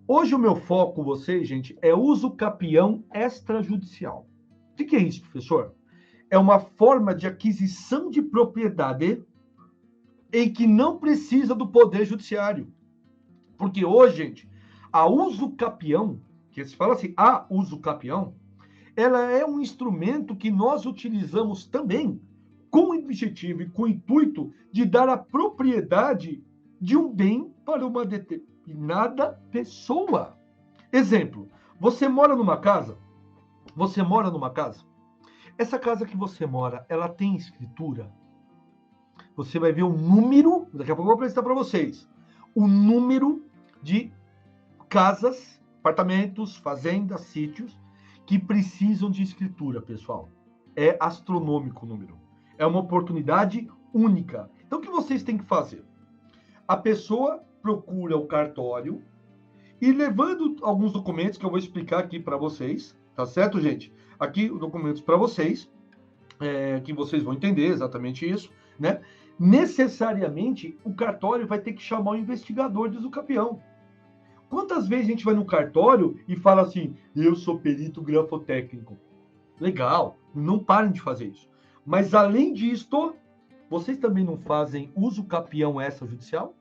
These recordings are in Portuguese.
Hoje o meu foco, vocês, gente, é uso capião extrajudicial. O que é isso, professor? É uma forma de aquisição de propriedade em que não precisa do poder judiciário. Porque hoje, gente, a uso capião, que se fala assim, a uso capião, ela é um instrumento que nós utilizamos também com o objetivo e com o intuito de dar a propriedade de um bem para uma determinada pessoa. Exemplo, você mora numa casa, essa casa que você mora, ela tem escritura? Você vai ver o número, daqui a pouco eu vou apresentar para vocês, o número de casas, apartamentos, fazendas, sítios que precisam de escritura, pessoal. É astronômico o número. É uma oportunidade única. Então, o que vocês têm que fazer? A pessoa procura o cartório e levando alguns documentos que eu vou explicar aqui para vocês, tá certo, gente? Aqui os documentos para vocês, que vocês vão entender exatamente isso, né? Necessariamente, o cartório vai ter que chamar o investigador de usucapião. Quantas vezes a gente vai no cartório e fala assim, eu sou perito grafotécnico? Legal, não parem de fazer isso. Mas, além disto, vocês também não fazem uso capião extrajudicial?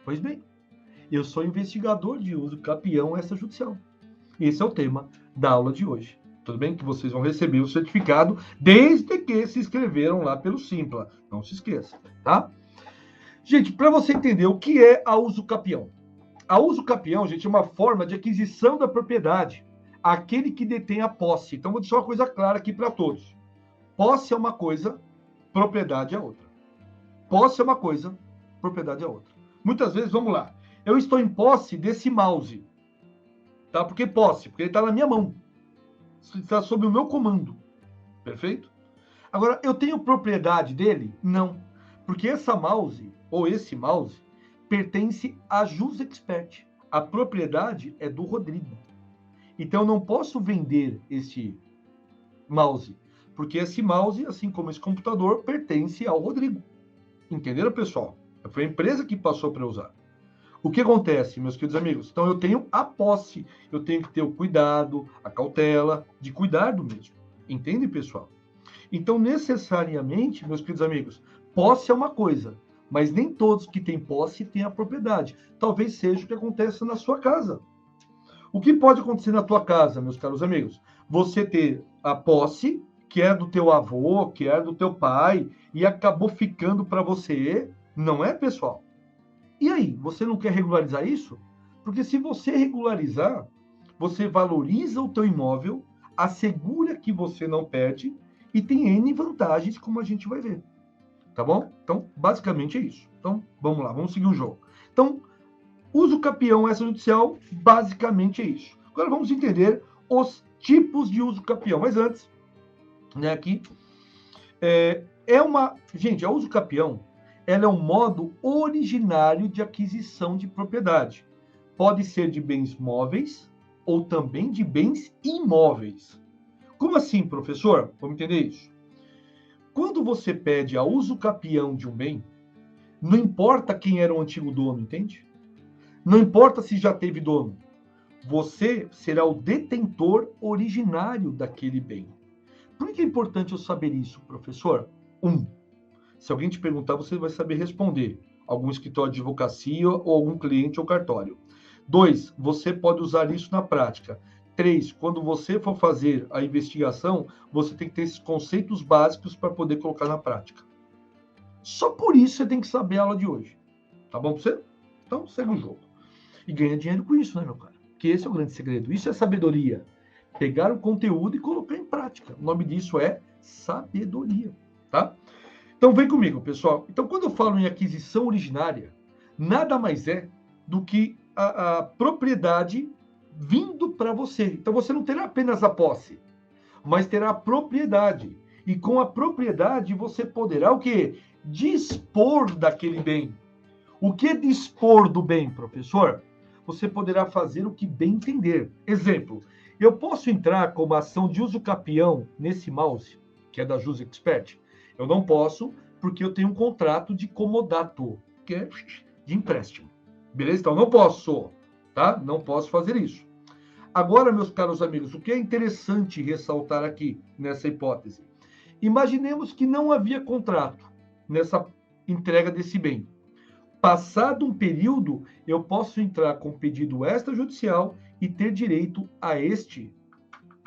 Pois bem, eu sou investigador de uso capião extrajudicial. Esse é o tema da aula de hoje. Tudo bem? Que vocês vão receber o certificado desde que se inscreveram lá pelo Simpla. Não se esqueça, tá? Gente, para você entender o que é a uso capião. A uso capião, gente, é uma forma de aquisição da propriedade. Aquele que detém a posse. Então, vou deixar uma coisa clara aqui para todos. Posse é uma coisa, propriedade é outra. Posse é uma coisa, propriedade é outra. Muitas vezes, vamos lá, eu estou em posse desse mouse, tá? Porque posse, porque ele está na minha mão. Está sob o meu comando, perfeito? Agora, eu tenho propriedade dele? Não. Porque essa mouse, ou esse mouse, pertence a Jus Expert. A propriedade é do Rodrigo. Então, eu não posso vender este mouse, porque esse mouse, assim como esse computador, pertence ao Rodrigo. Entenderam, pessoal? Foi a empresa que passou para usar. O que acontece, meus queridos amigos? Então, eu tenho a posse, eu tenho que ter o cuidado, a cautela de cuidar do mesmo. Entende, pessoal? Então, necessariamente, meus queridos amigos, posse é uma coisa, mas nem todos que têm posse têm a propriedade. Talvez seja o que acontece na sua casa. O que pode acontecer na tua casa, meus caros amigos? Você ter a posse, que é do teu avô, que é do teu pai, e acabou ficando para você, não é, pessoal? E aí, você não quer regularizar isso? Porque se você regularizar, você valoriza o teu imóvel, assegura que você não perde e tem N vantagens, como a gente vai ver. Tá bom? Então, basicamente é isso. Então, vamos lá, vamos seguir o jogo. Então, uso capião extrajudicial, basicamente é isso. Agora vamos entender os tipos de uso capião. Mas antes, né, aqui, Gente, a uso capião, ela é um modo originário de aquisição de propriedade. Pode ser de bens móveis ou também de bens imóveis. Como assim, professor? Vamos entender isso. Quando você pede a uso capião de um bem, não importa quem era o antigo dono, entende? Não importa se já teve dono. Você será o detentor originário daquele bem. Por que é importante eu saber isso, professor? Se alguém te perguntar, você vai saber responder. Algum escritório de advocacia ou algum cliente ou cartório. 2, você pode usar isso na prática. 3, quando você for fazer a investigação, você tem que ter esses conceitos básicos para poder colocar na prática. Só por isso você tem que saber a aula de hoje. Tá bom para você? Então, segue o jogo. E ganha dinheiro com isso, né, meu cara? Que esse é o grande segredo. Isso é sabedoria. Pegar o conteúdo e colocar em prática. O nome disso é sabedoria, tá? Então, vem comigo, pessoal. Então, quando eu falo em aquisição originária, nada mais é do que a propriedade vindo para você. Então, você não terá apenas a posse, mas terá a propriedade. E com a propriedade, você poderá o quê? Dispor daquele bem. O que é dispor do bem, professor? Você poderá fazer o que bem entender. Exemplo, eu posso entrar com uma ação de uso capião nesse mouse, que é da Jus Expert? Eu não posso, porque eu tenho um contrato de comodato, que é de empréstimo. Beleza? Então, eu não posso. tá? Não posso fazer isso. Agora, meus caros amigos, o que é interessante ressaltar aqui nessa hipótese? Imaginemos que não havia contrato nessa entrega desse bem. Passado um período, eu posso entrar com pedido extrajudicial e ter direito a este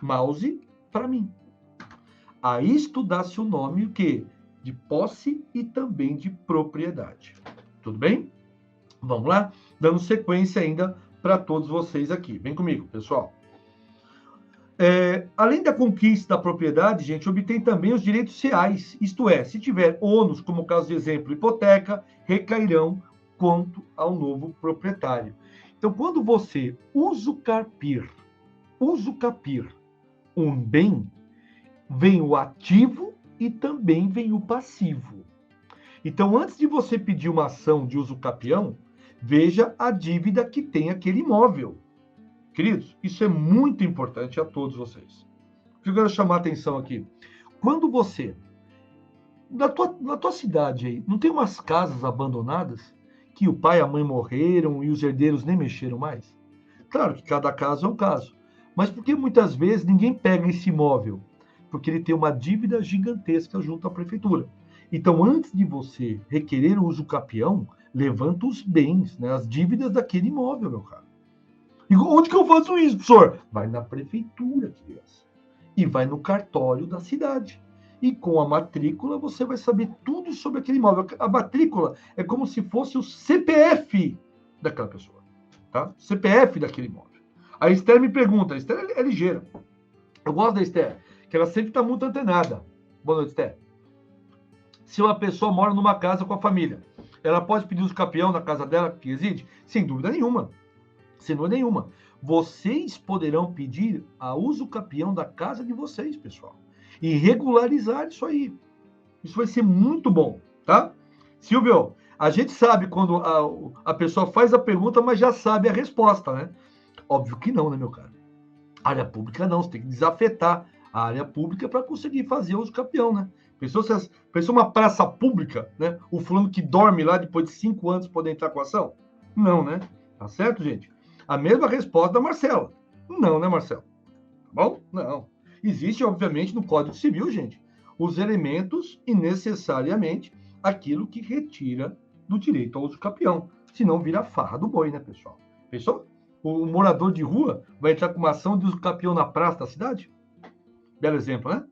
mouse para mim. A isto dá-se o nome o quê? De posse e também de propriedade. Tudo bem? Vamos lá? Dando sequência ainda para todos vocês aqui. Vem comigo, pessoal. Além da conquista da propriedade, gente, obtém também os direitos reais. Isto é, se tiver ônus, como o caso de exemplo, hipoteca, recairão quanto ao novo proprietário. Então, quando você usucapir um bem, vem o ativo e também vem o passivo. Então, antes de você pedir uma ação de usucapião, veja a dívida que tem aquele imóvel. Queridos, isso é muito importante a todos vocês. O que eu quero chamar a atenção aqui? Quando você, na tua cidade aí, não tem umas casas abandonadas que o pai e a mãe morreram e os herdeiros nem mexeram mais? Claro que cada caso é um caso. Mas por que muitas vezes ninguém pega esse imóvel? Porque ele tem uma dívida gigantesca junto à prefeitura. Então, antes de você requerer o usucapião, levanta os bens, né, as dívidas daquele imóvel, meu caro. E onde que eu faço isso, professor? Vai na prefeitura, criança. E vai no cartório da cidade. E com a matrícula você vai saber tudo sobre aquele imóvel. A matrícula é como se fosse o CPF daquela pessoa. Tá? CPF daquele imóvel. A Esther me pergunta, a Esther é ligeira. Eu gosto da Esther, que ela sempre está muito antenada. Boa noite, Esther. Se uma pessoa mora numa casa com a família, ela pode pedir os capião na casa dela que reside? Sem dúvida nenhuma. Sem dúvida nenhuma. Vocês poderão pedir a usucapião da casa de vocês, pessoal. E regularizar isso aí. Isso vai ser muito bom, tá? Silvio, a gente sabe quando a pessoa faz a pergunta, mas já sabe a resposta, né? Óbvio que não, né, meu cara? Área pública não, você tem que desafetar a área pública para conseguir fazer o usucapião, né? Pensou uma praça pública, né? O fulano que dorme lá depois de 5 anos poder entrar com a ação? Não, né? Tá certo, gente? A mesma resposta da Marcela. Não, né, Marcelo? Tá bom? Não. Existe, obviamente, no Código Civil, gente, os elementos e necessariamente aquilo que retira do direito ao usucapião. Senão vira farra do boi, né, pessoal? Pensou? O morador de rua vai entrar com uma ação de usucapião na praça da cidade? Belo exemplo, né?